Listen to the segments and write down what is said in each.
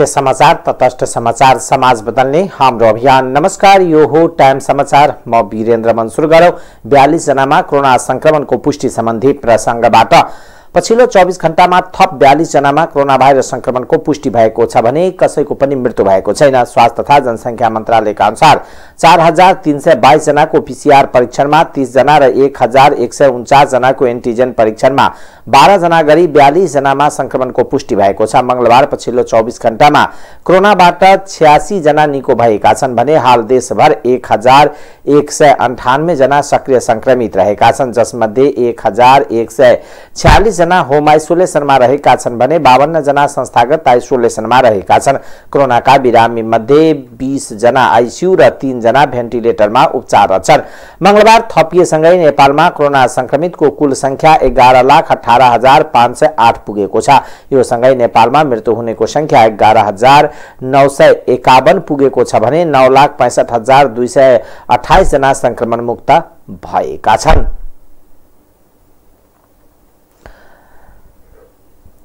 समाचार तटस्थ समाचार समाज बदल्ने हाम्रो अभियान। नमस्कार, यो हो टाइम समाचार। म वीरेन्द्र मन्सुर गरौ। 42 जनामा कोरोना संक्रमणको पुष्टि सम्बन्धी प्रसंगबाट पछिल्लो 24 घण्टामा थप 42 जनामा कोरोना भाइरस संक्रमणको पुष्टि भएको छ भने कसैको पनि मृत्यु भएको छैन। स्वास्थ्य तथा जनसंख्या मन्त्रालयका अनुसार 4322 जनाको पीसीआर परीक्षणमा 30 जना र 1149 जनाको एन्टिजेन परीक्षणमा 12 जना गरी 42 जनामा संक्रमणको पुष्टि भएको छ। मंगलबार पछिल्लो 24 घण्टामा कोरोनाबाट 86 जना निको भएका छन् भने हाल देशभर 1198 जना सक्रिय संक्रमित रहेका छन्, जसमध्ये 1146 जना होम आइसोलेसनमा रहेका छन् भने 52 जना संस्थागत आइसोलेसनमा रहेका छन्। कोरोनाका बिरामी मध्ये 20 जना आइसियु र 3 जना भेन्टिलेटरमा उपचाररत छन्। मंगलबार थपिएसँगै नेपालमा कोरोना संक्रमितको कुल संख्या 11,18,508 पुगेको छ। यो सँगै नेपालमा मृत्यु हुनेको संख्या 11,951 पुगेको छ भने 9,65,228 जना संक्रमण मुक्त भएका छन्।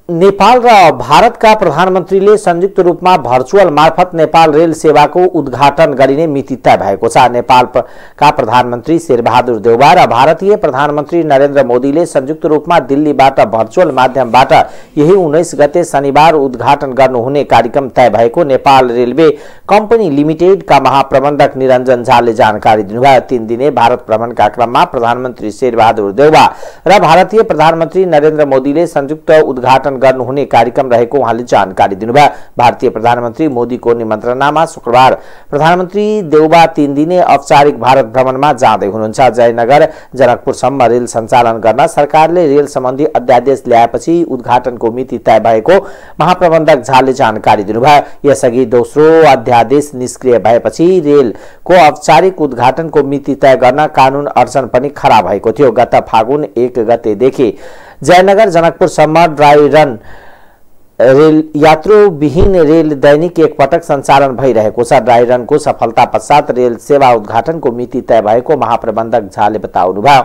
नेपाल र भारतका प्रधानमन्त्रीले संयुक्त रूपमा भर्चुअल मार्फत नेपाल रेल सेवाको उद्घाटन गरिने मिति तय भएको छ। नेपालका प्रधानमन्त्री शेरबहादुर देउवा र भारतीय प्रधानमन्त्री नरेन्द्र मोदीले संयुक्त रूपमा दिल्लीबाट भर्चुअल माध्यमबाट यही 19 गते शनिबार उद्घाटन गर्नुहुने कार्यक्रम तय भएको नेपाल रेलवे कम्पनी लिमिटेडका महाप्रबन्धक निरञ्जन झाले जानकारी दिनुभयो। 3 दिने भारत भ्रमणका क्रममा प्रधानमन्त्री शेरबहादुर देउवा र भारतीय प्रधानमन्त्री नरेन्द्र मोदीले संयुक्त उद्घाटन गर्नुहुने कार्यक्रम रहेको उहाँले जानकारी दिनुभयो। भारतीय प्रधानमन्त्री मोदीको निमन्त्रणामा शुक्रबार प्रधानमन्त्री देउवा 3 दिने औपचारिक भारत भ्रमणमा जाँदै हुनुहुन्छ। जयनगर जनकपुरसम्म रेल सञ्चालन गर्न सरकारले रेल सम्बन्धी अध्यादेश ल्याएपछि उद्घाटनको मिति तय भएको महाप्रबन्धक झाले जानकारी दिनुभयो। यसअघि दोस्रो अध्यादेश निष्क्रिय भएपछि रेलको औपचारिक उद्घाटनको मिति तय गर्न कानून अर्चन पनि खडा भएको थियो। गत फागुन 1 गतेदेखि जयनगर जनकपुरसम्म ड्राई रन रेल यात्रुविहीन रेल दैनिक एकपटक सञ्चालन भइरहेको छ। ड्राई रनको सफलता पश्चात रेल सेवा उद्घाटनको मिति तय भएको महाप्रबन्धक झाले बताउनुभयो।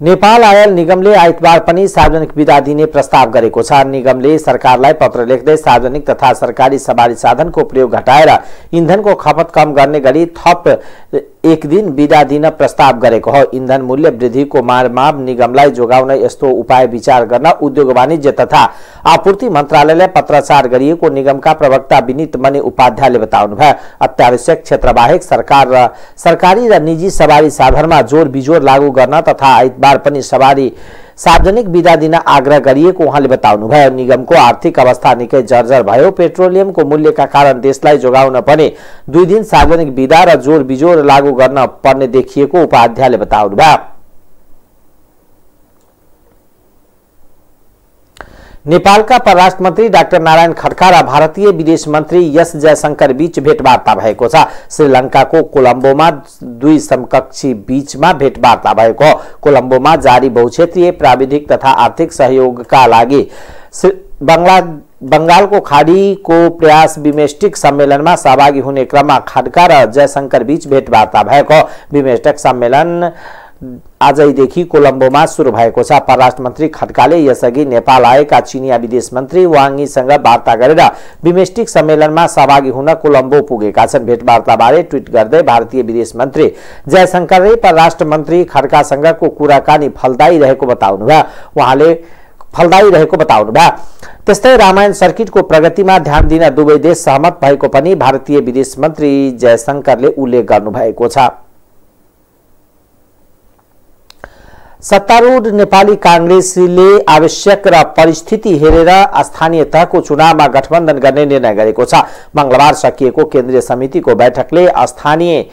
नेपाल आयल निगमले आइतबार पनि सार्वजनिक बिदा दिने प्रस्ताव गरेको छ। निगमले सरकारलाई पत्र लेख्दै सार्वजनिक तथा सरकारी सवारी साधनको प्रयोग घटाएर इन्धनको खपत कम गर्ने गरी थप 1 दिन बिदा दिन प्रस्ताव गरेको हो। इन्धन मूल्य वृद्धिको मारमा निगमलाई जोगाउन यस्तो उपाय विचार गर्न उद्योग वाणिज्य तथा आपूर्ति मन्त्रालयलाई पत्राचार गरिएको निगमका प्रवक्ता विनित मणि उपाध्यायले बताउनुभयो। अत्यावश्यक क्षेत्रबाहेक सरकारी र निजी सवारी साधनमा जोर बिजोर लागू गर्न तथा आइतबार पनि सवारी सार्वजनिक बिदा दिन आग्रह गरिएको उहाँले बताउनुभयो। निगमको आर्थिक अवस्था निकै जर्जर भयो। पेट्रोलियमको मूल्यका कारण देशलाई जोगाउन पनि 2 दिन सार्वजनिक बिदा र जोर बिजोर लागू गर्न पर्ने देखिएको उपाध्यायले बताउनुभयो। नेपालका परराष्ट्र मन्त्री डाक्टर नारायण खड्का र भारतीय विदेश मन्त्री एस जयशंकर बीच भेटवार्ता भएको छ। श्रीलङ्काको कोलम्बोमा 2 समकक्षी बीचमा भेटवार्ता भएको। कोलम्बोमा जारी बहुक्षेत्रीय प्राविधिक तथा आर्थिक सहयोगका लागि बंगालको खाडीको प्रयास बिमेस्टिक सम्मेलनमा सहभागी हुने क्रममा खड्का र जयशंकर बीच भेटवार्ता भएको। बिमेस्टिक सम्मेलन आजैदेखि कोलम्बोमा सुरु भएको छ। परराष्ट्र मन्त्री खड्काले यसअघि नेपाल आएका चिनिया विदेश मन्त्री वाङ यीसँग वार्ता गरेर बिमेस्टिक सम्मेलनमा सहभागी हुन कोलम्बो पुगेका छन्। भेटवार्ताबारे ट्विट गर्दै भारतीय विदेश मन्त्री जयशंकरले परराष्ट्र मन्त्री खड्कासँगको कुराकानी फलदायी रहेको बताउनुभयो। त्यस्तै रामायण सर्किटको प्रगतिमा ध्यान दिन दुवै देश सहमत भएको पनि भारतीय विदेश मन्त्री जयशंकरले उल्लेख गर्नुभएको छ। सत्तारूढ़ नेपाली कांग्रेसले आवश्यक र परिस्थिति हेरेर स्थानीय तहको चुनावमा गठबन्धन गर्ने निर्णय गरेको छ। मंगलबार सकिएको केन्द्रीय समितिको बैठकले स्थानीय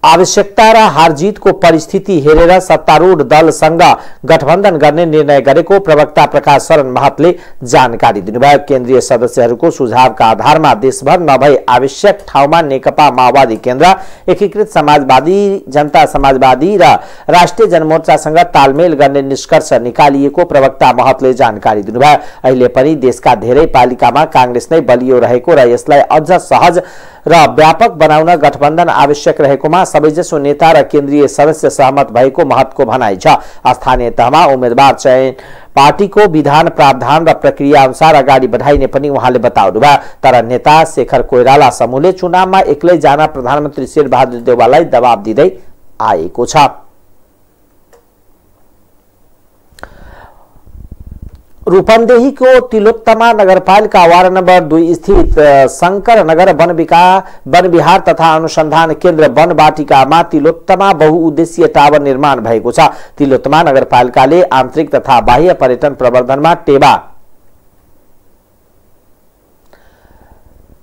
आवश्यकता र हारजितको परिस्थिति हेरेर सत्तारूढ़ दलसँग गठबन्धन गर्ने निर्णय गरेको प्रवक्ता प्रकाश शरण महतले जानकारी दिनुभयो। केन्द्रीय सदस्यहरूको सुझावका आधारमा देशभर नभई आवश्यक ठाउँमा नेकपा माओवादी केन्द्र, एकीकृत समाजवादी, जनता समाजवादी र राष्ट्रिय जनमोर्चासँग तालमेल गर्ने निष्कर्ष निकालिएको प्रवक्ता महतले जानकारी दिनुभयो। अहिले पनि देशका धेरै पालिकामा कांग्रेस नै बलियो रहेको र यसलाई अझ सहज र व्यापक बनाउन गठबन्धन आवश्यक रहेकोमा सबैजसो नेता र केन्द्रीय सदस्य सहमत भएको महतको भनाइ छ। स्थानीय तहमा उम्मेदवार चयन पार्टीको विधान प्रावधान र प्रक्रिया अनुसार अगाडि बढाइने पनि उहाँले बताउनुभयो। तर नेता शेखर कोइराला समूहले चुनावमा एक्लै जान प्रधानमन्त्री शेरबहादुर देउवालाई दबाब दिँदै आएको छ। रूपन्देहीको तिलोत्तमा नगरपालिका वार्ड नम्बर 2 स्थित शंकर नगर वन विहार तथा अनुसन्धान केन्द्र वन बाटिकामा तिलोत्तमा बहुउद्देश्यीय टावर निर्माण भएको छ। तिलोत्तमा नगरपालिकाले आन्तरिक तथा बाह्य पर्यटन प्रवर्धनमा टेवा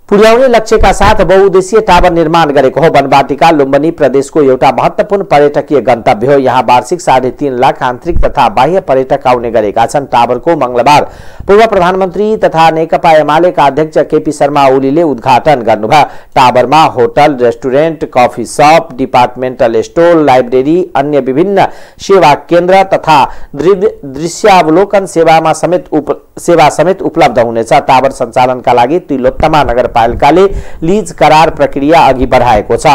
पुर्याउने लक्ष्यका साथ बहुउद्देश्यीय टावर निर्माण गरेको हो। वनबाटिका लुम्बिनी प्रदेशको एउटा महत्वपूर्ण पर्यटकीय गन्तव्य हो। यहाँ वार्षिक 3.5 लाख आन्तरिक तथा बाह्य पर्यटक आउने गरेका छन्। टावरको मंगलबार पूर्व प्रधानमन्त्री तथा नेकपा एमालेका अध्यक्ष केपी शर्मा ओलीले उद्घाटन गर्नुभयो। टावरमा होटल, रेस्टुरेन्ट, कफी शप, डिपार्टमेन्टल स्टोर, लाइब्रेरी, अन्य विभिन्न सेवा केन्द्र तथा दृश्यावलोकन सेवा समेत उपलब्ध हुनेछ। टावर सञ्चालनका लागि तिलोत्तमा नगरपालिकाले लीज करार प्रक्रिया अघि बढाएको छ।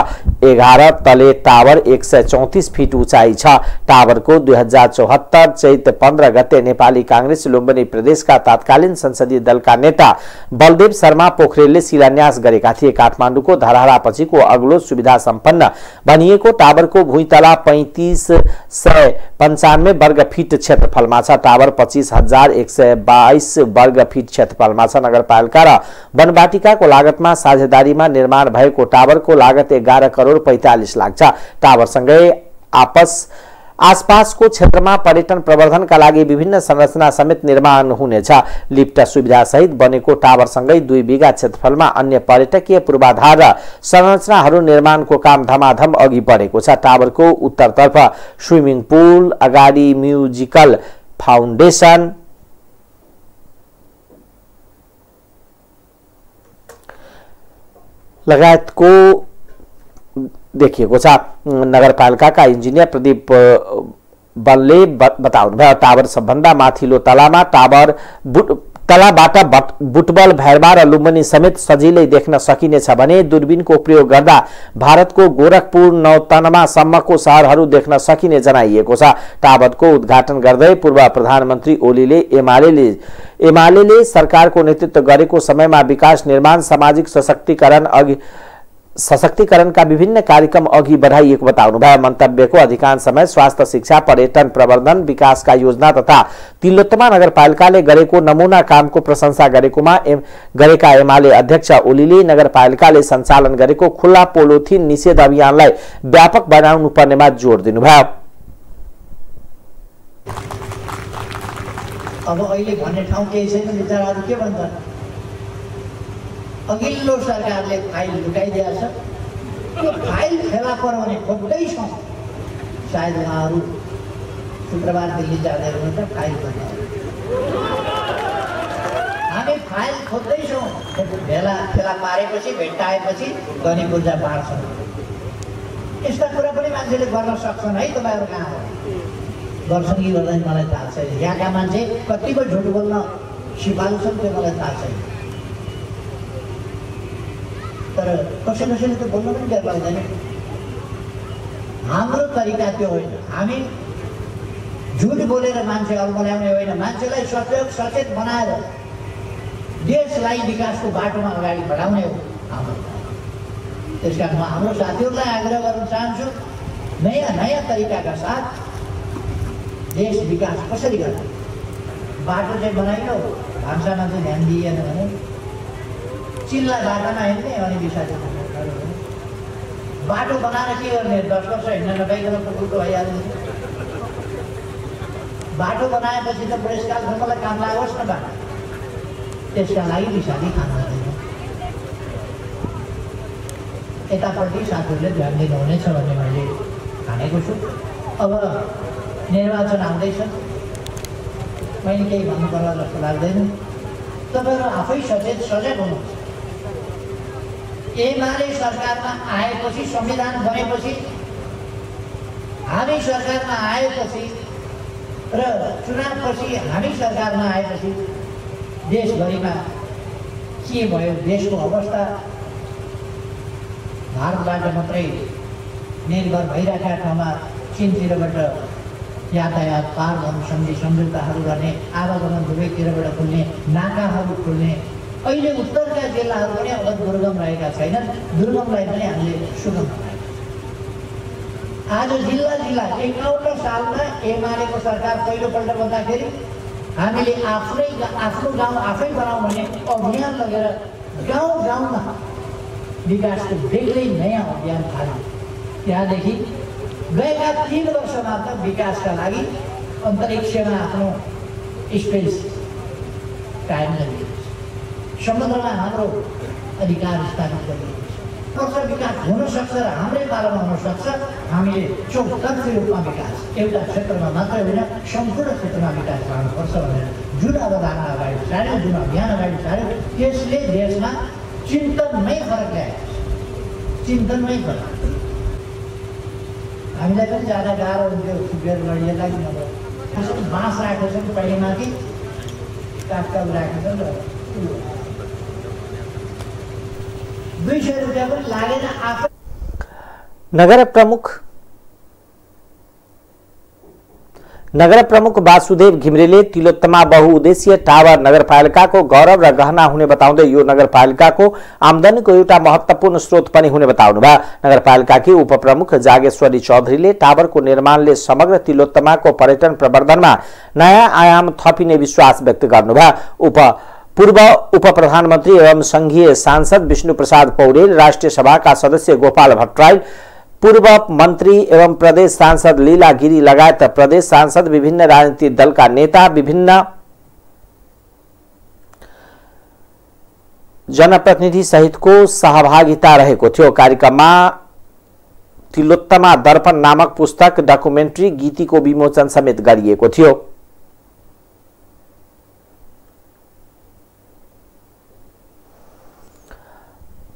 11 तले टावर 134 फिट उचाइ छ। टावरको 2074 चैत 15 गते नेपाली कांग्रेस लुम्बिनी प्रदेशका तत्कालीन संसदीय दलका नेता बलदेव शर्मा पोखरेलले शिलान्यास गरेका थिए। काठमाडौँको धरहरापछिको अग्लो सुविधा सम्पन्न भनिएको टावरको भुइँतला 3595 वर्ग फिट क्षेत्रफलमा छ। टावर 25,122 वर्ग फिट क्षेत्रफलमा छ। नगरपालिका र वनबाटिकाको लागतमा साझेदारीमा निर्माण भएको टावरको लागत 11 करोड 45 लाख छ। टावरसँगै आसपासको क्षेत्रमा पर्यटन प्रवर्धनका लागि विभिन्न संरचना समेत निर्माण हुनेछ। लिफ्ट सुविधा सहित बनेको टावरसँगै 2 बिघा क्षेत्रफलमा अन्य पर्यटकीय पूर्वाधार र संरचनाहरू निर्माणको काम धमाधम अघि बढेको छ। टावरको उत्तरतर्फ स्विमिङ पुल, अगाडि म्युजिकल फाउन्डेसन लगायतको देखिएको छ। नगरपालिकाका इन्जिनियर प्रदीप बलले बताउनुभयो। टावर सबभन्दा माथिल्लो तलामा टावर तलाबाट बुटबल, भैरवा र लुम्बिनी समेत सजिलै देख्न सकिनेछ भने दूरबीनको प्रयोग गर्दा भारतको गोरखपुर, नौतनमा सम्मको शहरहरू देख्न सकिने जनाइएको छ। टावरको उद्घाटन गर्दै पूर्व प्रधानमन्त्री ओलीले एमालेले सरकारको नेतृत्व गरेको समयमा विकास, निर्माण, सामाजिक सशक्तिकरणका विभिन्न कार्यक्रम अघि बढाइएको बताउनुभयो। मन्तव्यको अधिकांश समय स्वास्थ्य, शिक्षा, पर्यटन प्रवर्धन, विकासका योजना तथा तिलोत्तमा नगरपालिकाले गरेको नमूना कामको प्रशंसा गरेका एमाले अध्यक्ष ओलीले नगरपालिकाले सञ्चालन गरेको खुल्ला पोलिथिन निषेध अभियानलाई व्यापक बनाउनु पर्नेमा जोड दिनुभयो। अब अहिले भन्ने ठाउँ केही छैन, विचारहरू के भन्छन्? अघिल्लो सरकारले फाइल लुकाइदिएछ। त्यो फाइल फेला पराउने खोज्दैछौँ। सायद उहाँहरू शुक्रबार दिल्ली जाँदै हुनुहुन्छ, फाइल खोज्नु। हामी फाइल खोज्दैछौँ। फेला पारेपछि, भेट्टाएपछि गनी पूर्जा बाँड्छौँ। यस्ता कुरा पनि मान्छेले गर्न सक्छन् है। तपाईँहरू कहाँ हो? गर्छन् कि गर्दैन मलाई थाहा छैन। यहाँका मान्छे कतिको झुट बोल्न सिपालु छन् त्यो मलाई थाहा छैन। तर कसैले त बोल्न पनि डर लाग्दैन। हाम्रो तरिका त्यो होइन। हामी झुट बोलेर मान्छे अल्मल्याउने होइन, मान्छेलाई सचेत बनाएर देशलाई विकासको बाटोमा अगाडि बढाउने हो हाम्रो। त्यसकारण म हाम्रो साथीहरूलाई आग्रह गर्न चाहन्छु, नयाँ तरिकाका साथ देश विकास कसरी गर्ने बाटो चाहिँ बनाइयो। भान्सामा चाहिँ ध्यान दिइएन भने चिल्ला बाटोमा हिँड्ने अनि बिसाको बाटो बनाएर के गर्ने? 10 वर्ष हिँड्न नपाइकन त उल्टो भइहाल्छ। बाटो बनाएपछि त बुढेसकालसम्मलाई काम लागोस् न बाटो। त्यसका लागि बिसादी खानु पर्दैन। यतापट्टि साथीहरूले ध्यान दिनुहुनेछ भन्ने मैले ठानेको छु। अब निर्वाचन आउँदैछ, मैले केही भन्नु पर्ला जस्तो लाग्दैन। तपाईँहरू आफै सजग हुनुहुन्छ। एमाले सरकारमा आएपछि, संविधान बनेपछि, हामी सरकारमा आएपछि र चुनावपछि हामी सरकारमा आएपछि देशभरिमा के भयो, देशको अवस्था भारतबाट मात्रै निर्भर भइरहेका ठाउँमा चीनतिरबाट यातायात पार गर्नु सम्झौताहरू गर्ने, आवागमन दुवैतिरबाट खुल्ने, नाकाहरू खुल्ने। अहिले उत्तरका जिल्लाहरू पनि अब दुर्गम रहेका छैनन्, दुर्गमलाई पनि हामीले सुगम बनाएका छौँ। आज जिल्ला 51 सालमा एमालेको सरकार पहिलोपल्ट बन्दाखेरि हामीले आफ्नो गाउँ आफै बनाऊ भन्ने अभियान लगेर गाउँमा विकासको बेग्लै नयाँ अभियान थाल्यो। त्यहाँदेखि गएका 3 वर्षमा त विकासका लागि अन्तरिक्षमा आफ्नो स्पेस कायम गरिएको छ। समुद्रमा हाम्रो अधिकार स्थापित गरिएको छ। विकास हुन सक्छ र हाम्रै पालामा हुन सक्छ। हामीले चौतर्फी रूपमा विकास, एउटा क्षेत्रमा मात्रै होइन सम्पूर्ण क्षेत्रमा विकास गर्नुपर्छ भनेर जुन अवधारणा अगाडि सार्यो, जुन अभियान अगाडि सार्यो, त्यसले देशमा चिन्तनमै फरक ल्याएको छ। चिन्तनमै फरक। हामीलाई पनि जाँदा गाह्रो हुन्थ्यो, सुकेर लडिएला कि नभए त्यसरी बाँस राखेको छ पहिलेमाथि काठकाउ राखेको छ र 200 रुपियाँ पनि लागेन। आफै नगर प्रमुख वासुदेव घिमिरेले तिलोत्तमा बहुउद्देश्य टावर नगरपालिकाको गौरव र गहना हुने बताउँदै यो नगरपालिकाको आमदानीको एउटा महत्त्वपूर्ण स्रोत पनि हुने बताउनुभयो। नगरपालिकाकी उपप्रमुख जागेश्वरी चौधरीले टावरको निर्माणले समग्र तिलोत्तमाको पर्यटन प्रवर्धनमा नयाँ आयाम थपिने विश्वास व्यक्त गर्नुभयो। पूर्व उप प्रधानमन्त्री एवं संघीय सांसद विष्णु प्रसाद पौडेल, राष्ट्रिय सभाका सदस्य गोपाल भट्टराई, पूर्व मन्त्री एवं प्रदेश सांसद लीला गिरी लगायत प्रदेश सांसद, विभिन्न राजनीतिक दलका नेता, विभिन्न जनप्रतिनिधि सहितको सहभागिता रहेको थियो। कार्यक्रममा तिलोत्तमा दर्पण नामक पुस्तक, डकुमेन्ट्री, गीतिको विमोचन समेत गरिएको थियो।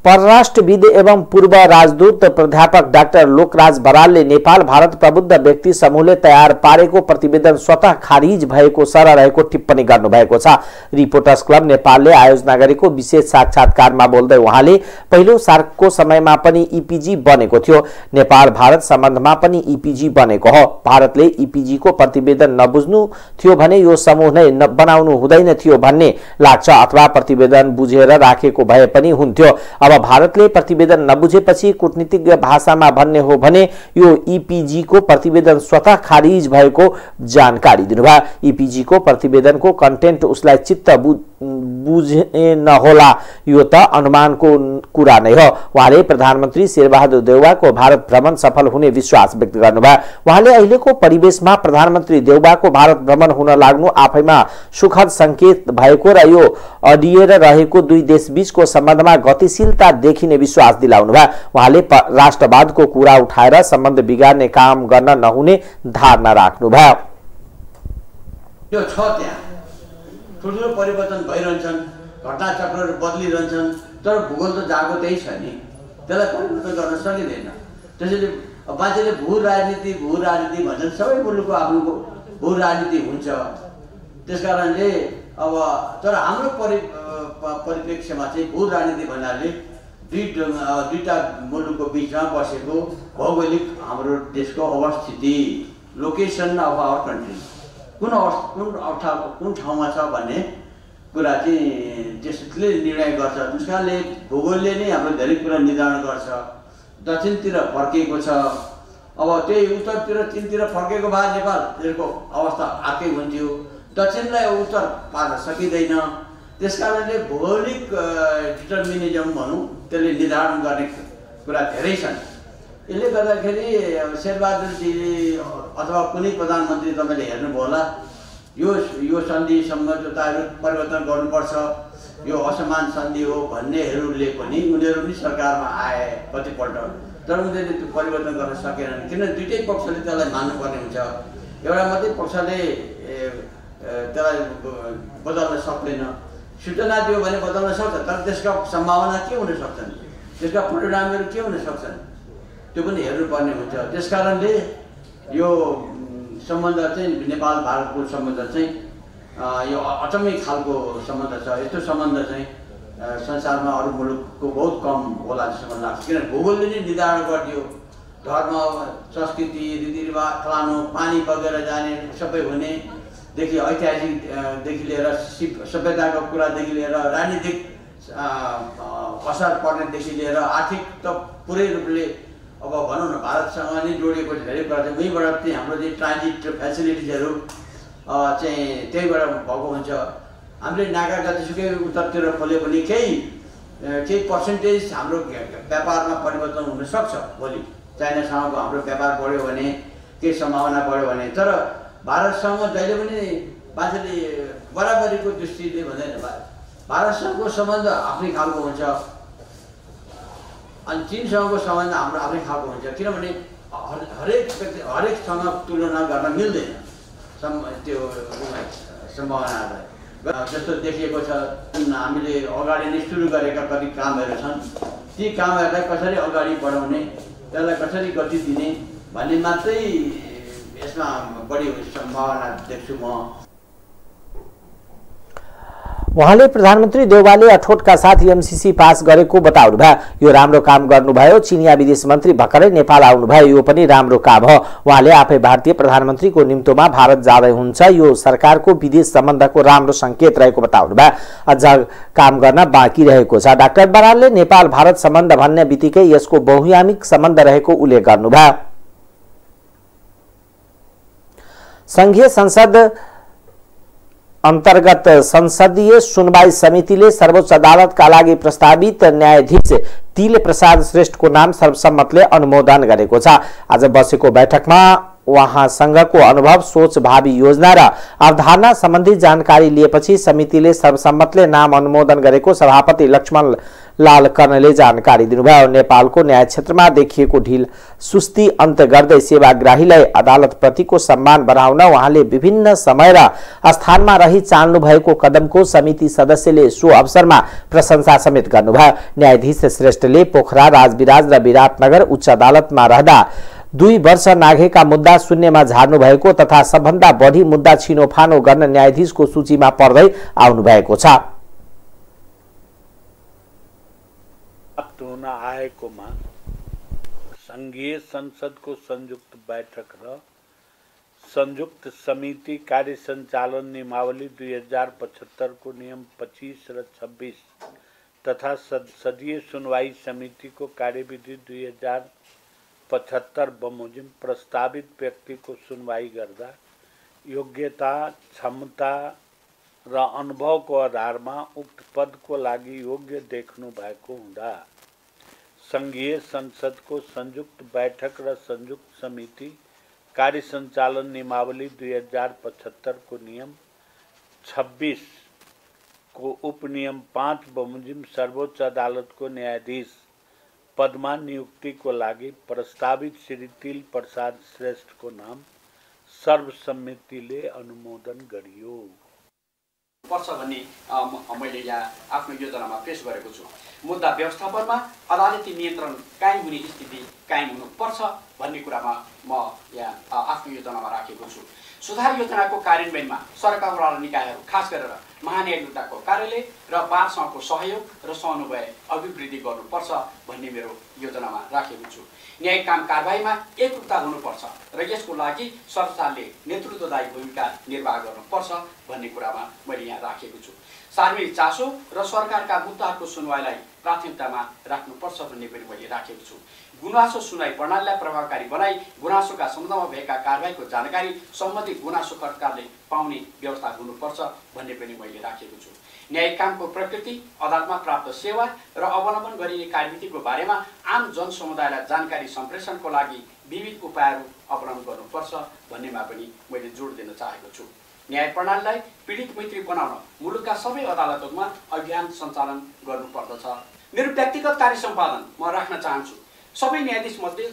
परराष्ट्रविद एवं पूर्व राजदूत प्राध्यापक डाक्टर लोकराज बरालले नेपाल भारत प्रबुद्ध व्यक्ति समूहले तयार पारेको प्रतिवेदन स्वतः खारिज भएको सरह रहेको टिप्पणी गर्नुभएको छ। रिपोर्टर्स क्लब नेपालले आयोजना गरेको विशेष साक्षात्कारमा बोल्दै उहाँले पहिलो सार्कको समयमा पनि इपिजी बनेको थियो, नेपाल भारत सम्बन्धमा पनि इपिजी बनेको हो। भारतले इपिजीको प्रतिवेदन नबुझ्नु थियो भने यो समूह नै बनाउनु हुँदैन थियो भन्ने लाग्छ, अथवा प्रतिवेदन बुझेर राखेको भए पनि हुन्थ्यो। अब भारतले प्रतिवेदन नबुझेपछि कूटनीतिज्ञ भाषामा भन्ने हो भने यो इपिजी को प्रतिवेदन स्वतः खारिज भएको जानकारी दिनुभयो। इपिजी को प्रतिवेदनको कन्टेन्ट उसलाई चित्त बुझे नहोला, यो त अनुमानको कुरा नै हो। उहाँले प्रधानमन्त्री शेरबहादुर देउवाको भारत भ्रमण सफल हुने विश्वास व्यक्त गर्नुभयो। उहाँले अहिलेको परिवेशमा प्रधानमन्त्री देउवाको भारत भ्रमण हुन लाग्नु आफैमा सुखद संकेत भएको र यो अडिएर रहेको दुई देशबीचको सम्बन्धमा गतिशीलता देखिने विश्वास दिलाउनुभयो। उहाँले राष्ट्रवादको कुरा उठाएर सम्बन्ध बिगार्ने काम गर्न नहुने धारणा राख्नुभयो। यो छ त्यहाँ ठुल्ठुलो परिवर्तन भइरहन्छन्, घटनाचक्रहरू बदलिरहन्छन्, तर भूगोल त जागो त्यही छ नि, त्यसलाई परिवर्तन गर्न सकिँदैन। त्यसैले मान्छेले भू राजनीति भन्छन्, सबै मुलुकको आफ्नो भू राजनीति हुन्छ। त्यसकारणले अब तर हाम्रो परिप्रेक्ष्यमा चाहिँ भू राजनीति भन्नाले दुईटा मुलुकको बिचमा बसेको भौगोलिक हाम्रो देशको अवस्थिति, लोकेसन अफ आवर कन्ट्री कुन ठाउँमा छ भन्ने कुरा चाहिँ त्यसले निर्णय गर्छ। त्यसकारणले भूगोलले नै हाम्रो धेरै कुरा निर्धारण गर्छ। दक्षिणतिर फर्किएको छ, अब त्यही उत्तरतिर चीनतिर फर्केको भए नेपाल यसको अवस्था अर्कै हुन्थ्यो। दक्षिणलाई उत्तर पार्न सकिँदैन। त्यसकारणले भौगोलिक डिटर्मिनिजम भनौँ, त्यसले निर्धारण गर्ने कुरा धेरै छन्। यसले गर्दाखेरि शेरबहादुरजी अथवा कुनै प्रधानमन्त्री तपाईँले हेर्नुभयो होला, यो सन्धि सम्झौताहरू परिवर्तन गर्नुपर्छ, यो असमान सन्धि हो भन्नेहरूले पनि उनीहरू पनि सरकारमा आए कतिपल्ट, तर उनीहरूले त्यो परिवर्तन गर्न सकेनन्। किन दुईटै पक्षले त्यसलाई मान्नुपर्ने हुन्छ। एउटा मात्रै पक्षले त्यसलाई बदल्न सक्दैन। सूचना दियो भने बदल्न सक्छ, तर त्यसका सम्भावना के हुन सक्छन्, त्यसका परिणामहरू के हुन सक्छन्, त्यो पनि हेर्नुपर्ने हुन्छ। त्यसकारणले यो सम्बन्ध चाहिँ नेपाल भारतको सम्बन्ध चाहिँ यो अचम्मै खालको सम्बन्ध छ। यस्तो सम्बन्ध चाहिँ संसारमा अरू मुलुकको बहुत कम होला जस्तो मलाई लाग्छ। किनभने भूगोलले नै निर्धारण गरिदियो धर्म, संस्कृति, रीतिरिवाज, फलानु, पानी बगेर जाने सबै हुनेदेखि ऐतिहासिकदेखि लिएर सभ्यताको कुरादेखि लिएर राजनीतिक असर पर्नेदेखि लिएर आर्थिक त पुरै रूपले अब भनौँ न भारतसँग नै जोडिएको धेरै कुरा छ। उहीँबाट चाहिँ हाम्रो चाहिँ ट्रान्जिट फेसिलिटिजहरू चाहिँ त्यहीबाट भएको हुन्छ। हामीले नाका जतिसुकै उत्तरतिर खोल्यो भने केही पर्सेन्टेज हाम्रो व्यापारमा परिवर्तन हुनसक्छ। भोलि चाइनासँगको हाम्रो व्यापार बढ्यो भने केही सम्भावना बढ्यो भने, तर भारतसँग जहिले पनि मान्छेले बराबरीको दृष्टिले भन्दैन। भारतसँगको सम्बन्ध आफ्नै खालको हुन्छ अनि चीनसँगको सम्बन्ध हाम्रो आफ्नै खालको हुन्छ। किनभने हरेकसँग तुलना गर्न मिल्दैन त्यो सम्भावनाहरूलाई। जस्तो देखिएको छ हामीले अगाडि नै सुरु गरेका कति कामहरू छन्, ती कामहरूलाई कसरी अगाडि बढाउने, त्यसलाई कसरी गति दिने भन्ने मात्रै यसमा बढी सम्भावना देख्छु म। उहाँले प्रधानमन्त्री देउवाले अठोटका साथ एमसीसी पास गरेको बताउनुभयो। यो राम्रो काम गर्नुभयो। चिनिया विदेश मन्त्री भर्खरै नेपाल आउनुभयो, यो पनि राम्रो काम हो। उहाँले आफै भारतीय प्रधानमन्त्रीको निम्तोमा भारत जाँदै हुन्छ, यो सरकारको विदेश सम्बन्धको राम्रो संकेत रहेको बताउनुभयो। अझ काम गर्न बाँकी रहेको छ। डाक्टर बरालले नेपाल भारत सम्बन्ध भन्ने बित्तिकै यसको बहुआयामिक सम्बन्ध रहेको उल्लेख गर्नुभयो। संघीय संसद अन्तर्गत संसदीय सुनवाई समितिले सर्वोच्च अदालतका लागि प्रस्तावित न्यायाधीश तिले प्रसाद श्रेष्ठको नाम सर्वसम्मतले अनुमोदन गरेको छ। आज बसेको बैठकमा उहाँसँगको अनुभव, सोच, भावी योजना र अवधारणा सम्बन्धी जानकारी लिएपछि समितिले सर्वसम्मतले नाम अनुमोदन गरेको सभापति लक्ष्मण लाल कर्णले जानकारी दिनुभयो। नेपालको न्याय क्षेत्रमा देखिएको ढिल सुस्ती अन्त्य गर्दै सेवाग्राहीलाई अदालतप्रतिको सम्मान बढाउन उहाँले विभिन्न समय र स्थानमा रही चाल्नु भएको कदमको समिति सदस्यले सो अवसरमा प्रशंसा समेत गर्नुभयो। न्यायाधीश श्रेष्ठले पोखरा, राजविराज र विराटनगर उच्च अदालतमा रहँदा 2 वर्ष नाघेका मुद्दा शून्यमा झार्नु भएको तथा सबभन्दा बढी मुद्दा छिनोफानो गर्न न्यायाधीशको सूचीमा पर्दै आउनु भएको छ। हुन आएकोमा संघीय संसदको संयुक्त बैठक र संयुक्त समिति कार्य सञ्चालन नियमावली 2075 को नियम 25 र 26 तथा संसदीय सुनवाई समितिको कार्यविधि 2075 बमोजिम प्रस्तावित व्यक्तिको सुनवाई गर्दा योग्यता, क्षमता र अनुभवको आधारमा उक्त पदको लागि योग्य देख्नु भएको हुँदा संघीय संसदको संयुक्त बैठक र संयुक्त समिति कार्य सञ्चालन नियमावली 2075 को नियम 26 को उपनियम 5 बमोजिम सर्वोच्च अदालतको न्यायाधीश पदमा नियुक्तिको लागि प्रस्तावित श्री तिल प्रसाद श्रेष्ठको नाम सर्वसम्मतिले अनुमोदन गरियो पर्छ भन्ने मैले यहाँ आफ्नो योजनामा पेश गरेको छु। मुद्दा व्यवस्थापनमा अदालती नियन्त्रण कायम हुने स्थिति कायम हुनुपर्छ भन्ने कुरामा म यहाँ आफ्नो योजनामा राखेको छु। सुधार योजनाको कार्यान्वयनमा सरकारवाला निकायहरू खास गरेर महान्यायिकताको कार्यालय र बार सङ्घको सहयोग र समन्वय अभिवृद्धि गर्नुपर्छ भन्ने मेरो योजनामा राखेको छु। न्यायिक काम कारबाहीमा एकरूपता हुनुपर्छ र यसको लागि सरकारले नेतृत्वदायी भूमिका निर्वाह गर्नुपर्छ भन्ने कुरामा मैले यहाँ राखेको छु। सार्वजनिक चासो र सरकारका मुद्दाहरूको सुनवाईलाई प्राथमिकतामा राख्नुपर्छ भन्ने पनि मैले राखेको छु। गुनासो सुनवाई प्रणालीलाई प्रभावकारी बनाई गुनासोका सम्बन्धमा भएका कारबाहीको जानकारी सम्बन्धित गुनासोकर्ताले पाउने व्यवस्था हुनुपर्छ भन्ने पनि मैले राखेको छु। न्यायिक कामको प्रकृति, अदालतमा प्राप्त सेवा र अवलम्बन गरिने कार्यविधिको बारेमा आम जनसमुदायलाई जानकारी सम्प्रेषणको लागि विविध उपायहरू अवलम्बन गर्नुपर्छ भन्नेमा पनि मैले जोड दिन चाहेको छु। न्याय प्रणालीलाई पीडित मैत्री बनाउन मुलुकका सबै अदालतमा अभियान सञ्चालन गर्नुपर्दछ। मेरो व्यक्तिगत कार्य सम्पादन म राख्न चाहन्छु। सबै न्यायाधीश मध्ये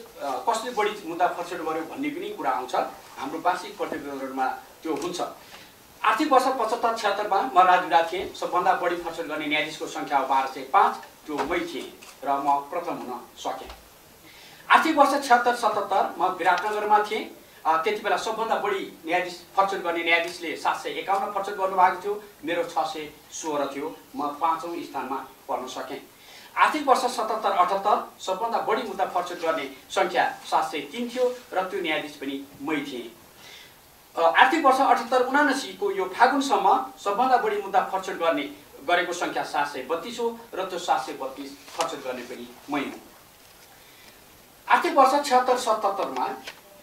कसले बढी मुद्दा फर्सेट गर्यो भन्ने पनि कुरा आउँछ। हाम्रो वार्षिक प्रतिवेदनमा त्यो हुन्छ। आर्थिक वर्ष 75-76 मा म राजविराज थिएँ। सबभन्दा बढी फर्सेट गर्ने न्यायाधीशको सङ्ख्या 1205, त्यो मै थिएँ र म प्रथम हुन सकेँ। आर्थिक वर्ष 76-77 म विराटनगरमा थिएँ। त्यतिबेला सबभन्दा बढी न्यायाधीश फर्चुट गर्ने न्यायाधीशले 751 फर्चुट गर्नुभएको थियो, मेरो 616 थियो। म 5औं स्थानमा पर्न सकेँ। आर्थिक वर्ष 77-78 सबभन्दा बढी मुद्दा फर्चुट गर्ने सङ्ख्या 703 थियो र त्यो न्यायाधीश पनि मै थिएँ। आर्थिक वर्ष 78-79 को यो फागुनसम्म सबभन्दा बढी मुद्दा फर्चुट गरेको सङ्ख्या 732 हो र त्यो 732 फर्चुट गर्ने पनि मै हुँ। आर्थिक वर्ष 76-77 मा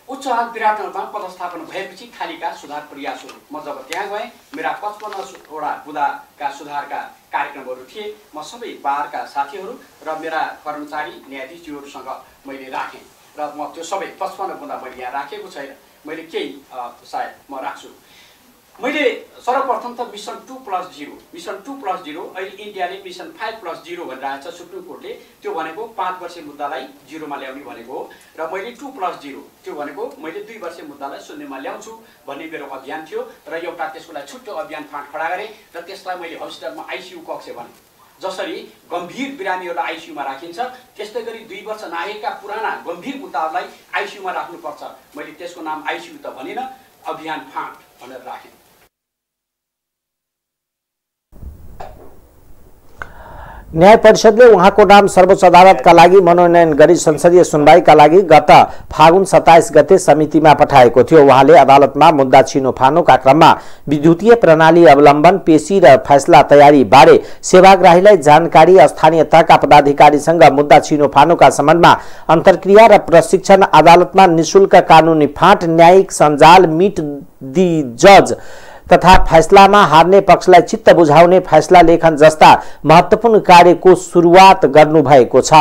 उच्च अदालत विराटनगरमा पदस्थापना भएपछि थालिका सुधार प्रयासहरू, म जब त्यहाँ गएँ मेरा 55वटा बुदाका सुधारका कार्यक्रमहरू थिए। म सबै बारका साथीहरू र मेरा कर्मचारी न्यायाधीशज्यूहरूसँग मैले राखेँ र म त्यो सबै 55 बुदा मैले यहाँ राखेको छैन, मैले केही सायद म राख्छु। मैले सर्वप्रथम त मिसन 2+0 अहिले इन्डियाले मिसन 5+0 भनिरहेको छ सुप्रिम कोर्टले। त्यो भनेको 5 वर्षे मुद्दालाई 0 मा ल्याउने भनेको हो र मैले 2+0 त्यो भनेको मैले 2 वर्षे मुद्दालाई 0 मा ल्याउँछु भन्ने मेरो अभियान थियो र एउटा त्यसको लागि छुट्टै अभियान फाँट खडा गरेँ र त्यसलाई मैले हस्पिटलमा आइसियु कक्ष भने। जसरी गम्भीर बिरामीहरूलाई आइसियुमा राखिन्छ त्यस्तै गरी 2 वर्ष नआएका पुराना गम्भीर मुद्दाहरूलाई आइसियुमा राख्नुपर्छ। मैले त्यसको नाम आइसियु त भनिनँ, अभियान फाँट भनेर राखेँ। न्याय परिषदले उहाँको नाम सर्वोच्च अदालतका लागि मनोनयन गरी संसदीय सुनवाईका लागि गत फागुन 27 गते समितिमा पठाएको थियो। उहाँले अदालतमा मुद्दा छिनोफानोका क्रममा विद्युतीय प्रणाली अवलम्बन, पेशी र फैसला तयारी बारे सेवाग्राहीलाई जानकारी, स्थानीय तहका पदाधिकारीसँग मुद्दा छिनोफानोका सम्बन्धमा अन्तर्क्रिया र प्रशिक्षण, अदालतमा निशुल्क कानुनी फाँट, न्यायिक सञ्जाल, मिट दी जज तथा फैसलामा हार्ने पक्षलाई चित्त बुझाउने फैसला लेखन जस्ता महत्त्वपूर्ण कार्यको सुरुवात गर्नुभएको छ।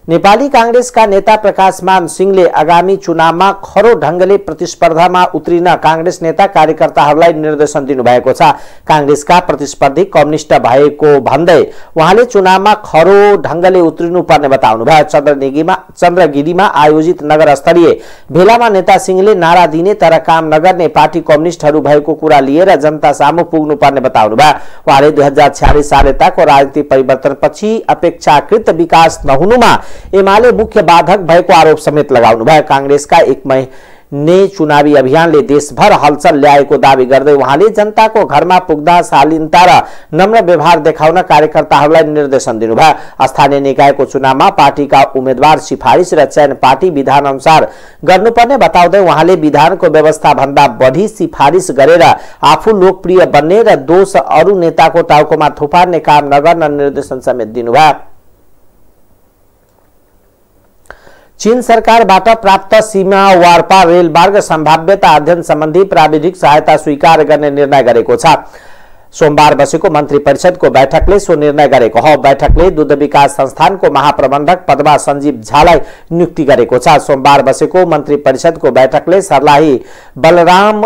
नेपाली कांग्रेसका नेता प्रकाशमान सिंहले आगामी चुनावमा खरो ढंगले प्रतिस्पर्धामा उत्रिन कांग्रेस नेता कार्यकर्ताहरूलाई निर्देशन दिनुभएको छ। कांग्रेसका प्रतिस्पर्धी कम्युनिस्ट भएको भन्दै उहाँले चुनावमा खरो ढंगले उत्रिनु पर्ने बताउनुभयो। चन्द्रगिरीमा आयोजित नगर स्तरीय भेलामा नेता सिंहले नारा दिने तर काम नगर्ने पार्टी कम्युनिस्टहरू भएको कुरा लिएर जनता सामु पुग्नु पर्ने बताउनुभयो। उहाँले 2046 साल यताको राजनीतिक परिवर्तनपछि अपेक्षाकृत विकास नहुनुमा एमाले मुख्य बाधक भएको आरोप समेत लगाउनुभयो। कांग्रेसका एक महिने चुनावी अभियानले देशभर हलचल ल्याएको दावी गर्दै उहाँले जनताको घरमा पुग्दा शालीनता र नम्र व्यवहार देखाउन कार्यकर्ताहरूलाई निर्देशन दिनुभयो। स्थानीय निकायको चुनावमा पार्टीका उम्मेद्वार सिफारिस र चयन पार्टी विधान अनुसार गर्नुपर्ने बताउँदै उहाँले विधानको व्यवस्था भन्दा बढी सिफारिस गरेर आफू लोकप्रिय बन्ने र दोष अरू नेताको टाउकोमा थुपार्ने काम नगर्न निर्देशन समेत दिनुभयो। चीन सरकारबाट प्राप्त सीमा वारपार रेलमार्ग सम्भाव्यता अध्ययन सम्बन्धी प्राविधिक सहायता स्वीकार गर्ने निर्णय गरेको छ। सोमबार बसेको मन्त्री परिषदको बैठकले सो निर्णय गरेको हो। बैठकले दुग्ध विकास संस्थानको महाप्रबन्धक पदमा सञ्जीव झालाई नियुक्ति गरेको छ। सोमबार बसेको मन्त्री परिषदको बैठकले सर्लाही बलराम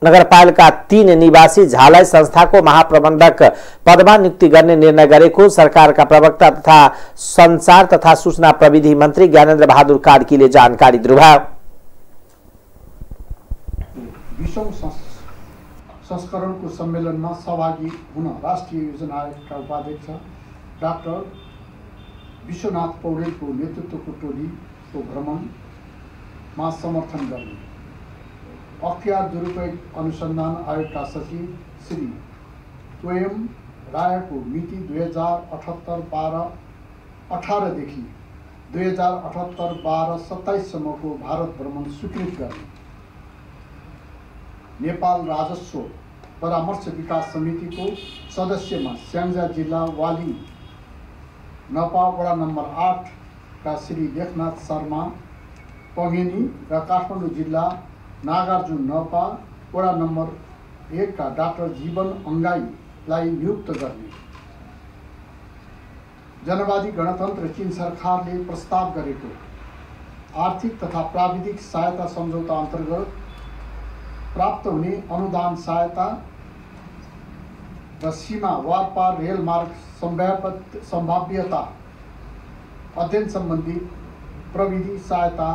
नगरपालिका 3 निवासी झालाई संस्थाको महाप्रबन्धक पदमा नियुक्ति गर्ने निर्णय गरेको सरकारका प्रवक्ता तथा संचार तथा सूचना प्रविधि मन्त्री ज्ञानेन्द्र बहादुर कार्कीले जानकारी दिनुभयो। 20औं संस्करणको सम्मेलनमा सहभागी हुन राष्ट्रिय योजना आयोगका उपाध्यक्ष डाक्टर विश्वनाथ पौडेलको नेतृत्वको टोलीको भ्रमणमा समर्थन गर्ने, अख्तियार दुरुपयोग अनुसन्धान आयोगका सचिव श्री तोयम रायको मिति 2078-12-18 देखि 2078-12-27 सम्मको भारत भ्रमण स्वीकृत गर्ने, नेपाल राजस्व परामर्श विकास समितिको सदस्यमा स्याङ्जा जिल्ला वाली नपा वडा नम्बर 8 का श्री लेखनाथ शर्मा पगेनी र काठमाडौँ जिल्ला नागार्जुन नपा वडा नम्बर 1 का डाक्टर जीवन अंगाईलाई नियुक्त गर्ने, जनवादी गणतन्त्र चीन सरकारले प्रस्ताव गरेको आर्थिक तथा प्राविधिक सहायता सम्झौता अन्तर्गत प्राप्त हुने अनुदान सहायता र सीमा वारपार रेलमार्ग सम्भाव्यता अध्ययन सम्बन्धी प्रविधि सहायता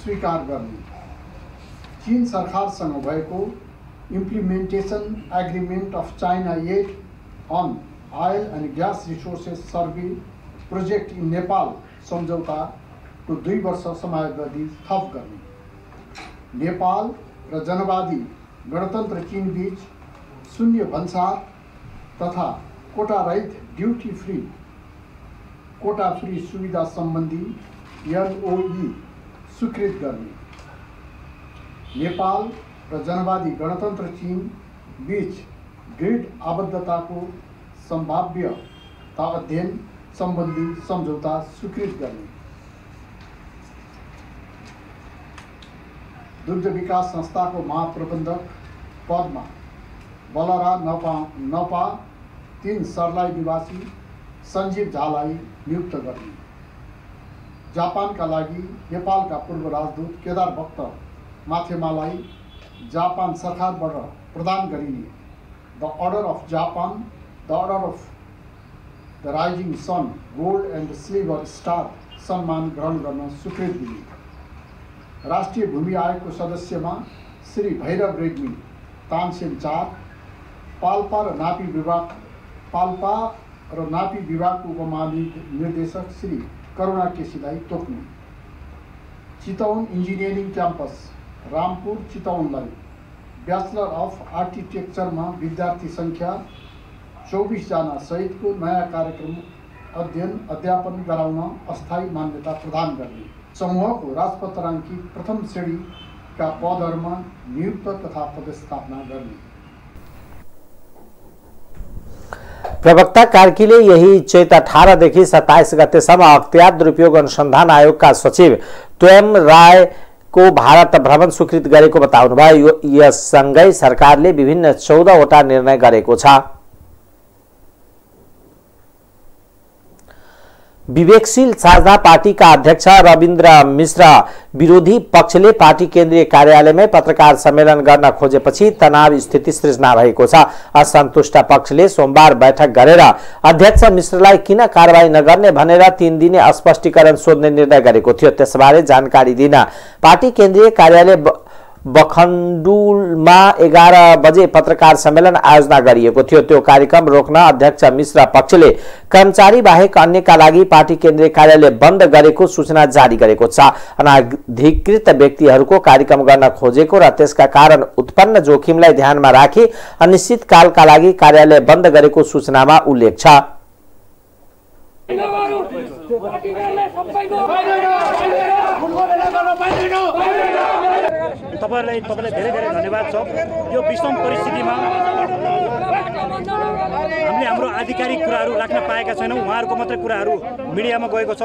स्वीकार गर्ने, चीन सरकारसँग भएको implementation agreement of China aid on oil and gas resources survey project in Nepal सम्झौताको 2 वर्ष समयावधि थप गर्ने, नेपाल र जनवादी गणतन्त्र चीन बीच शून्य भन्सार तथा कोटारहित कोटा फ्री सुविधा सम्बन्धी LOE स्वीकृत गर्ने, नेपाल र जनवादी गणतन्त्र चीन बीच ग्रिड आबद्धताको सम्भाव्यता अध्ययन सम्बन्धी सम्झौता स्वीकृत गर्ने, दुग्ध विकास संस्थाको महाप्रबन्धक पदमा बलरा नपा 3 सर्लाही निवासी सञ्जीव झालाई नियुक्त गर्ने, जापानका लागि नेपालका पूर्व राजदूत केदार भक्त माथेमालाई जापान सरकारबाट प्रदान गरिने the order of Japan, the order of the rising sun gold and silver star सम्मान ग्रहण गर्न स्वीकृत दिने, राष्ट्रिय भूमि आयोगको सदस्यमा श्री भैरव रेग्मी तानसेन 4, पाल्पा र नापी विभागको उपमहानिर्देशक श्री करुणा केसीलाई तोक्नु, चितवन इन्जिनियरिङ क्याम्पस रामपुर चितवनलाई ब्याचलर अफ आर्किटेक्चरमा विद्यार्थी सङ्ख्या 24 जना सहितको नयाँ कार्यक्रम अध्यापन गराउन अस्थायी मान्यता प्रदान गर्ने, समूहको राजपत्राङ्कित प्रथम श्रेणीका पदहरूमा नियुक्त तथा पदस्थापना गर्ने। प्रवक्ता कार्कीले यही चैत 18 देखि 27 गतेसम्म अख्तियार दुरुपयोग अनुसन्धान आयोगका सचिव त्वयम रायको भारत भ्रमण स्वीकृत गरेको बताउनुभयो। यससँगै सरकारले विभिन्न 14 वटा निर्णय गरेको छ। विवेकशील साझा पार्टीका अध्यक्ष रविन्द्र मिश्र विरोधी पक्षले पार्टी केन्द्रीय कार्यालयमै पत्रकार सम्मेलन गर्न खोजेपछि तनाव स्थिति सृजना भएको छ। असन्तुष्ट पक्षले सोमबार बैठक गरेर अध्यक्ष मिश्रलाई किन कारबाही नगर्ने भनेर 3 दिने स्पष्टीकरण सोध्ने निर्णय गरेको थियो। त्यसबारे जानकारी दिन पार्टी केन्द्रीय कार्यालय बखण्डुलमा 11 बजे पत्रकार सम्मेलन आयोजना गरिएको थियो। त्यो कार्यक्रम रोक्न अध्यक्ष मिश्र पक्षले कर्मचारी बाहेक अन्यका लागि पार्टी केन्द्रीय कार्यालय बन्द गरेको सूचना जारी गरेको छ। अनाधिकृत व्यक्तिहरूको कार्यक्रम गर्न खोजेको र त्यसका कारण उत्पन्न जोखिमलाई ध्यानमा राखी अनिश्चितकालका लागि कार्यालय बन्द गरेको सूचनामा उल्लेख छ। तपाईलाई धेरै धेरै धन्यवाद छ। यो विषम परिस्थितिमा हामीले हाम्रो आधिकारिक कुराहरू राख्न पाएका छैनौँ। उहाँहरूको मात्रै कुराहरू मिडियामा गएको छ।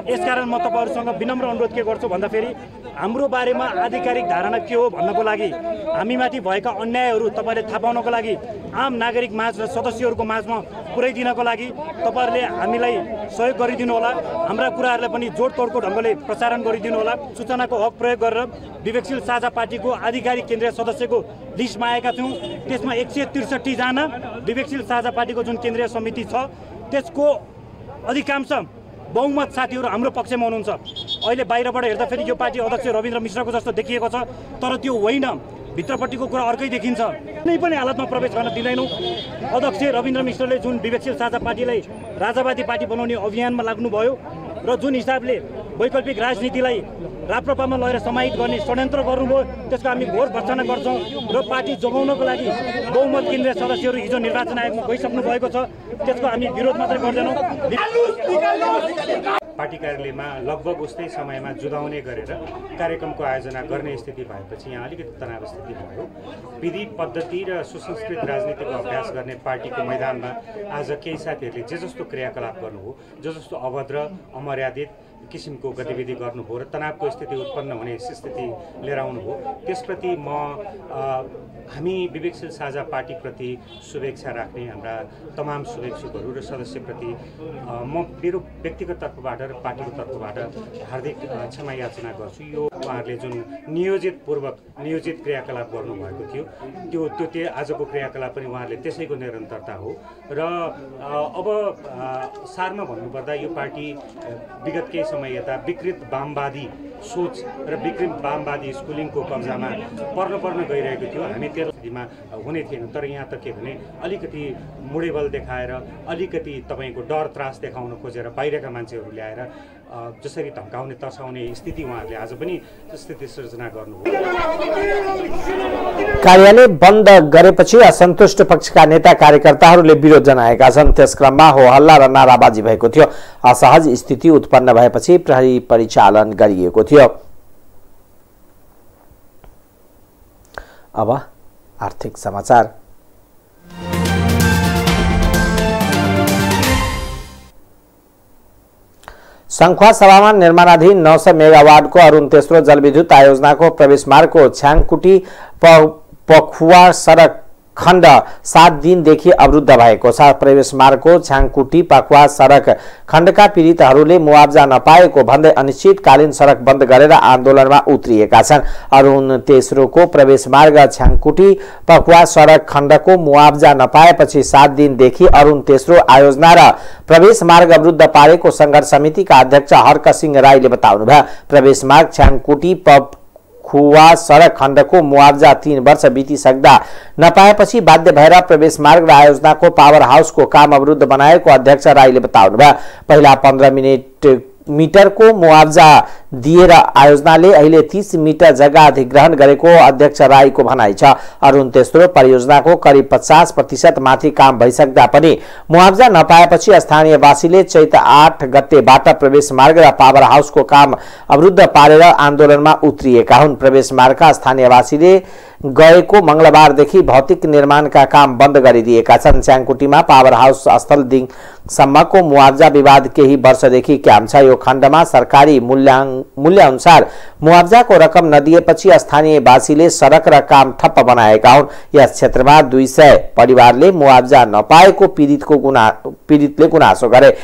यसकारण म तपाईहरुसँग विनम्र अनुरोध के गर्छु भन्दाखेरि हाम्रो बारेमा आधिकारिक धारणा के हो भन्नको लागि, हामीमाथि भएका अन्यायहरू तपाईले थाहा पाउनको लागि, आम नागरिक माझ र सदस्यहरूको माझमा पुर्याइदिनको लागि तपाईहरुले हामीलाई सहयोग गरिदिनु होला। हाम्रा कुराहरूलाई पनि जोडतोडको ढङ्गले प्रसारण गरिदिनु होला। सूचनाको हक प्रयोग गरेर विवेकशील साझा पार्टीको आधिकारिक केन्द्रीय सदस्यको लिस्टमा आएका थियौँ। त्यसमा 163 जना विवेकशील साझा पार्टीको जुन केन्द्रीय समिति छ त्यसको अधिकांश बहुमत साथीहरू हाम्रो पक्षमा हुनुहुन्छ। अहिले बाहिरबाट हेर्दा फेरि यो पार्टी अध्यक्ष रविन्द्र मिश्रको जस्तो देखिएको छ, तर त्यो होइन। भित्रपट्टिको कुरा अर्कै देखिन्छ। कुनै पनि हालतमा प्रवेश गर्न दिँदैनौँ। अध्यक्ष रविन्द्र मिश्रले जुन विवेकशील साझा पार्टीलाई राजावादी पार्टी बनाउने अभियानमा लाग्नुभयो र जुन हिसाबले वैकल्पिक राजनीतिलाई राप्रपामा लगेर समाहित गर्ने षड्यन्त्र गर्नुभयो, त्यसको हामी घोर भर्त्सना गर्छौँ र पार्टी जोगाउनको लागि बहुमत केन्द्रीय सदस्यहरू हिजो निर्वाचन आयोगमा गइसक्नु भएको छ। त्यसको हामी विरोध मात्रै गर्दैनौँ। पार्टी कार्यालयमा लगभग उस्तै समयमा जुदाउने गरेर कार्यक्रमको आयोजना गर्ने स्थिति भएपछि यहाँ अलिकति तनाव स्थिति भयो। विधि पद्धति र सुसंस्कृत राजनीतिको अभ्यास गर्ने पार्टीको मैदानमा आज केही साथीहरूले जे जस्तो क्रियाकलाप गर्नुभयो, जे जस्तो अभद्र अमर्यादित किसिमको गतिविधि गर्नुभयो र तनावको स्थिति उत्पन्न हुने स्थिति लिएर आउनुभयो, त्यसप्रति हामी विवेकशील साझा पार्टीप्रति शुभेच्छा राख्ने हाम्रा तमाम शुभेच्छुकहरू र सदस्यप्रति म मेरो व्यक्तिगत तर्फबाट र पार्टीको तर्फबाट हार्दिक क्षमा याचना गर्छु। यो उहाँहरूले जुन नियोजित क्रियाकलाप गर्नुभएको थियो त्यो आजको क्रियाकलाप पनि उहाँहरूले त्यसैको निरन्तरता हो। र अब सारमा भन्नुपर्दा यो पार्टी विगत केही समय यता विकृत वामवादी सोच र विकृत वामवादी स्कुलिङको कब्जामा पर्न गइरहेको थियो। हामी त्यो स्थितिमा हुने थिएन। तर यहाँ त के भने अलिकति मुडेबल देखाएर, अलिकति तपाईँको डर त्रास देखाउन खोजेर बाहिर बाहिरका मान्छेहरू ल्याएर जसरी धम्काउने तर्साउने स्थिति उहाँहरूले आज पनि स्थिति सृजना गर्नुभयो। कार्यालय बन्द गरेपछि असन्तुष्ट पक्षका नेता कार्यकर्ताहरूले विरोध जनाएका छन्। त्यस क्रममा हो हल्ला र नाराबाजी भएको थियो। असहज स्थिति उत्पन्न भएपछि प्रहरी परिचालन गरिएको थियो। अब आर्थिक समाचार। संखुवा सभामा निर्माणाधीन 900 मेगावाटको अरुण तेस्रो जलविद्युत आयोजनाको प्रवेश मार्गको छ्याङकुटी पखुवा सडक खण्ड 7 दिनदेखि अवरुद्ध भएको छ। प्रवेश मार्गको छ्याङकुटी पखुवा सडक खण्डका पीडितहरूले मुआवजा नपाएको भन्दै अनिश्चितकालीन सडक बन्द गरेर आन्दोलनमा उत्रिएका छन्। अरुण तेस्रोको प्रवेश मार्ग छ्याङकुटी पखुवा सडक खण्डको मुआवजा नपाएपछि 7 दिनदेखि अरुण तेस्रो आयोजना र प्रवेश मार्ग अवरुद्ध पारेको संघर्ष समितिका अध्यक्ष हर्क सिंह राईले बताउनुभयो। प्रवेश मार्ग छ्याङकुटी खुवा सडक खण्डको मुआवजा 3 वर्ष बितिसक्दा नपाएपछि बाध्य भएर प्रवेश मार्ग र आयोजनाको पावर हाउसको काम अवरुद्ध बनाएको अध्यक्ष राईले बताउनुभयो। पहिला 15 मिटरको मुआवजा दिएर आयोजनाले अहिले 30 मिटर जग्गा अधिग्रहण गरेको अध्यक्ष राईको भनाइ छ। अरुण तेस्रो परियोजनाको करिब 50% माथि काम भइसक्दा पनि मुआवजा नपाएपछि स्थानीयवासीले चैत 8 गतेबाट प्रवेश मार्ग र पावर हाउसको काम अवरुद्ध पारेर आन्दोलनमा उत्रिएका हुन्। प्रवेश मार्गका स्थानीयवासीले गएको मंगलबारदेखि भौतिक निर्माणका काम बन्द गरिदिएका छन्। छ्याङकुटीमा पावर हाउस स्थलसम्मको मुआवजा विवाद केही वर्षदेखि कायम छ। यो खण्डमा सरकारी मूल्य अनुसार मुआवजाको रकम नदिएपछि स्थानीयवासीले सडक र काम ठप्प बनाएका हुन्। यस क्षेत्रमा 200 परिवारले मुआवजा नपाएको पीडितले गुनासो गरे।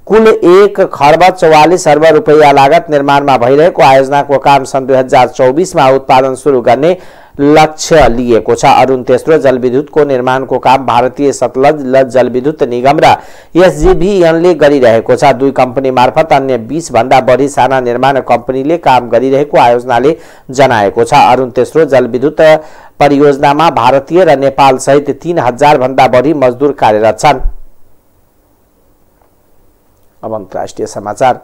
कुल 1 खर्ब 44 अर्ब रुपैयाँ लागत निर्माणमा भइरहेको आयोजनाको काम सन् 2024 मा उत्पादन सुरु गर्ने लक्ष्य लिएको छ। अरुण तेस्रो जलविद्युतको निर्माणको काम भारतीय सतलज जलविद्युत निगम र एसजेभिएनले गरिरहेको छ। 2 कम्पनी मार्फत अन्य 20 भन्दा बढी साना निर्माण कम्पनीले काम गरिरहेको आयोजनाले जनाएको छ। अरुण तेस्रो जलविद्युत परियोजनामा भारतीय र नेपाल सहित 3000 भन्दा बढी मजदुर कार्यरत छन्। अब अन्तर्राष्ट्रिय समाचार।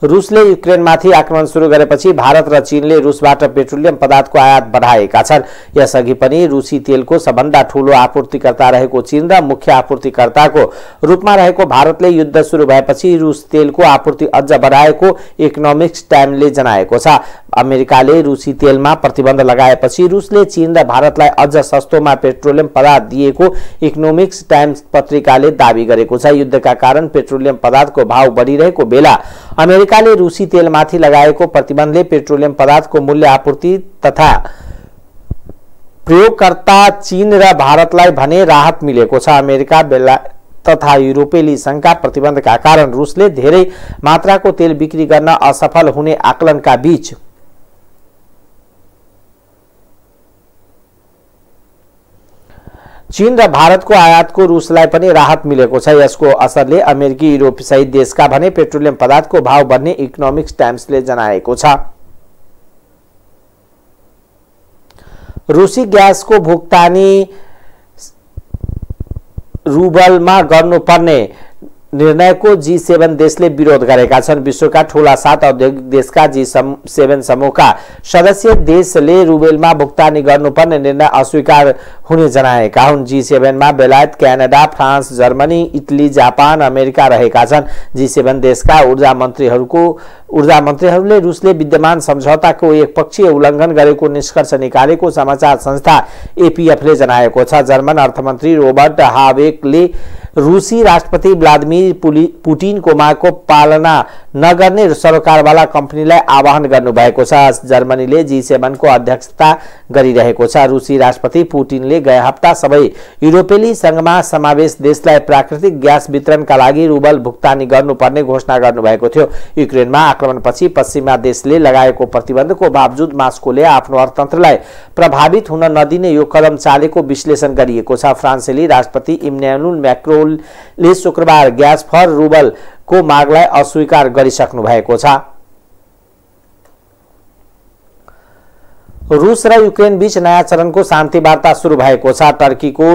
रूसले युक्रेनमाथि आक्रमण सुरु गरेपछि भारत र चीनले रूसबाट पेट्रोलियम पदार्थको आयात बढाएका छन्। यसअघि पनि रूसी तेलको सबभन्दा ठूलो आपूर्तिकर्ता रहेको चीन र मुख्य आपूर्तिकर्ताको रूपमा रहेको भारतले युद्ध सुरु भएपछि रूस तेलको आपूर्ति अझ बढाएको इकोनोमिक्स टाइमले जनाएको छ। अमेरिकाले रूसी तेलमा प्रतिबन्ध लगाएपछि रूसले चीन र भारतलाई अझ सस्तोमा पेट्रोलियम पदार्थ दिएको इकोनोमिक्स टाइम्स पत्रिकाले दावी गरेको छ। युद्धका कारण पेट्रोलियम पदार्थको भाव बढिरहेको बेला अमेरिकाले रूसी तेलमाथि लगाएको प्रतिबन्धले पेट्रोलियम पदार्थको मूल्य आपूर्ति तथा प्रयोगकर्ता चीन र भारतलाई भने राहत मिलेको छ। अमेरिका तथा युरोपेली संघका प्रतिबन्धका कारण रूसले धेरै मात्राको तेल बिक्री गर्न असफल हुने आकलनका बीच चीन र भारतको आयातको रूसलाई पनि राहत मिलेको छ। यसको असरले अमेरिकी युरोप सहित देशका भने पेट्रोलियम पदार्थको भाव बढ्ने इकोनोमिक्स टाइम्सले जनाएको छ। रूसी ग्यासको भुक्तानी रुबलमा गर्नुपर्ने निर्णयको G7 देशले विरोध गरेका छन्। विश्वका ठूला 7 औद्योगिक देशका G7 समूहका सदस्य देशले रुबेलमा भुक्तानी गर्नुपर्ने निर्णय अस्वीकार हुने जनाएका हुन्। G7 मा बेलायत, Canada, France, Germany, Italy, Japan, America रहेका छन्। G7 देशका ऊर्जा मन्त्रीहरूले रूसले विद्यमान सम्झौताको एकपक्षीय उल्लङ्घन गरेको निष्कर्ष निकालेको समाचार संस्था APF ले जनाएको छ। जर्मन अर्थमन्त्री रोबर्ट हावेकले रूसी राष्ट्रपति व्लादिमिर पुटिनको मागको पालना नगर्ने सरोकारवाला कम्पनीलाई आह्वान गर्नुभएको छ। जर्मनीले G7 को अध्यक्षता गरिरहेको छ। रूसी राष्ट्रपति पुटिनले गए हप्ता सबै युरोपेली संघमा समावेश देशलाई प्राकृतिक ग्यास वितरणका लागि रुबल भुक्तानी गर्नुपर्ने घोषणा गर्नुभएको थियो। युक्रेनमा आक्रमणपछि पश्चिमा देशले लगाएको प्रतिबन्धको बावजुद मास्कोले आफ्नो अर्थतन्त्रलाई प्रभावित हुन नदिने यो कदम चालेको विश्लेषण गरिएको छ। फ्रान्सेली राष्ट्रपति इम्यानुएल मैक्रोनले शुक्रबार ग्यास फर रुबल को मागलाई अस्वीकार गरिसक्नु भएको छ। रूस र युक्रेन बीच नयाँ चरणको शान्ति वार्ता सुरु भएको छ। टर्कीको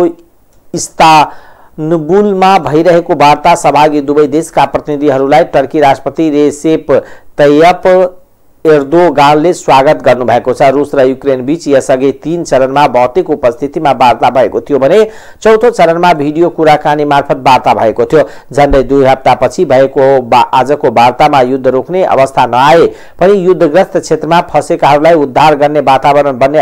इस्तानबुलमा भइरहेको वार्ता सहभागी दुवै देशका प्रतिनिधिहरूलाई टर्की राष्ट्रपति रेसेप तय्यप एर्दोगानले स्वागत गर्नुभएको छ। रूस र युक्रेन बीच यसअघि 3 चरणमा भौतिक उपस्थितिमा वार्ता भएको थियो भने चौथो चरणमा भिडियो कुराकानी मार्फत वार्ता भएको थियो। झन्डै 2 हप्तापछि भएको आजको वार्तामा युद्ध रोक्ने अवस्था नआए पनि युद्धग्रस्त क्षेत्रमा फँसेकाहरूलाई उद्धार गर्ने वातावरण बन्ने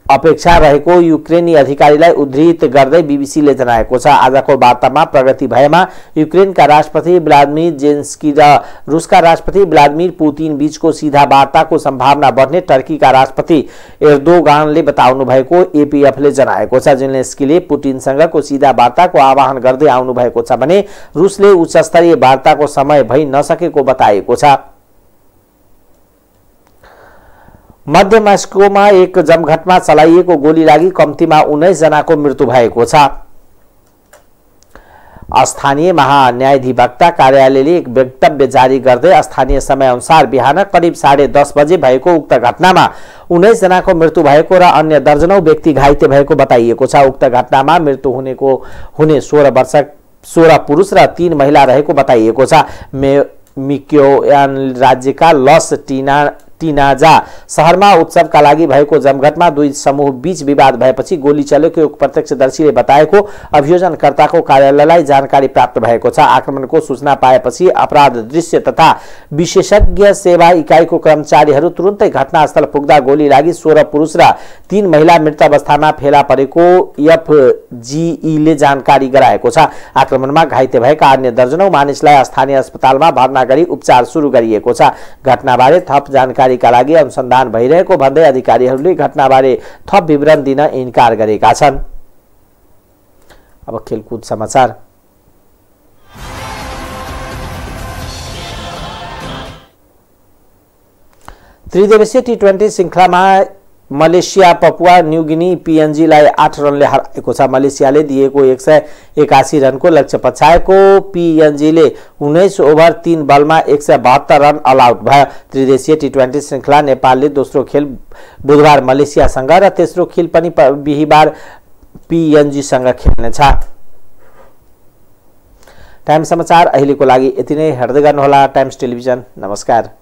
अपेक्षा रहेको युक्रेनी अधिकारीलाई उद्धृत गर्दै बीबीसीले जनाएको छ। आजको वार्तामा प्रगति भएमा युक्रेनका राष्ट्रपति व्लादिमिर जेलेन्स्की र रुसका राष्ट्रपति व्लादिमिर पुतिन बीचको सीधा वार्ताको सम्भावना बढ्ने टर्कीका राष्ट्रपति एर्दोगानले बताउनु भएको एपीएफले जनाएको छ। जेलेन्स्कीले पुतिनसँगको सीधा वार्ताको आह्वान गर्दै आउनु भएको छ भने रुसले उच्चस्तरीय वार्ताको समय भइ नसकेको बताएको छ। मध्य मस्कोमा एक जमघटमा चलाइएको गोली लागि कम्तीमा 19 जनाको मृत्यु भएको छ। स्थानीय महान्यायाधिवक्ता कार्यालयले एक वक्तव्य जारी गर्दै स्थानीय समय अनुसार बिहान करिब 10:30 बजे भएको उक्त घटनामा 19 जनाको मृत्यु भएको र अन्य दर्जनौं व्यक्ति घाइते भएको बताइएको छ। उक्त घटनामा मृत्यु हुने 16 पुरुष र 3 महिला रहेको बताइएको छ। मिक्योयान राज्यका लस टिनाजा शहरमा उत्सवका लागि भएको जमघटमा 2 समूह बीच विवाद भएपछि गोली चलेको एक प्रत्यक्षदर्शीले बताएको अभियोजनकर्ताको कार्यालयलाई जानकारी प्राप्त भएको छ। आक्रमणको सूचना पाएपछि अपराध दृश्य तथा विशेषज्ञ सेवा इकाइको कर्मचारीहरू तुरुन्तै घटनास्थल पुग्दा गोली लागि 16 पुरुष र 3 महिला मृत अवस्थामा फेला परेको एफजीईले जानकारी गराएको छ। आक्रमणमा घाइते भएका अन्य दर्जनौं मानिसलाई स्थानीय अस्पतालमा भर्ना गरी उपचार सुरु गरिएको छ। घटनाबारे थप जानकारी का लागि अनुसन्धान भइरहेको भन्दै अधिकारीहरूले घटनाबारे थप विवरण दिन इन्कार गरेका छन्। अब खेलकुद समाचार। त्रिदिवसीय टी20 श्रृंखलामा मलेसिया पपुवा न्युगिनी पीएनजीलाई 8 रनले हराएको छ। मलेसियाले दिएको 181 रनको लक्ष्य पछाएको पीएनजीले 19 ओभर 3 बलमा 172 रन अल आउट भयो। त्रिदेशीय टी20 श्रृंखला नेपालले दोस्रो खेल बुधबार मलेसियासँग र तेस्रो खेल पनि बिहीबार पीएनजीसँग खेल्नेछ। टाइम समाचार अहिलेको लागि यति नै। हेर्दै गर्नुहोला टाइम्स टेलिभिजन। नमस्कार।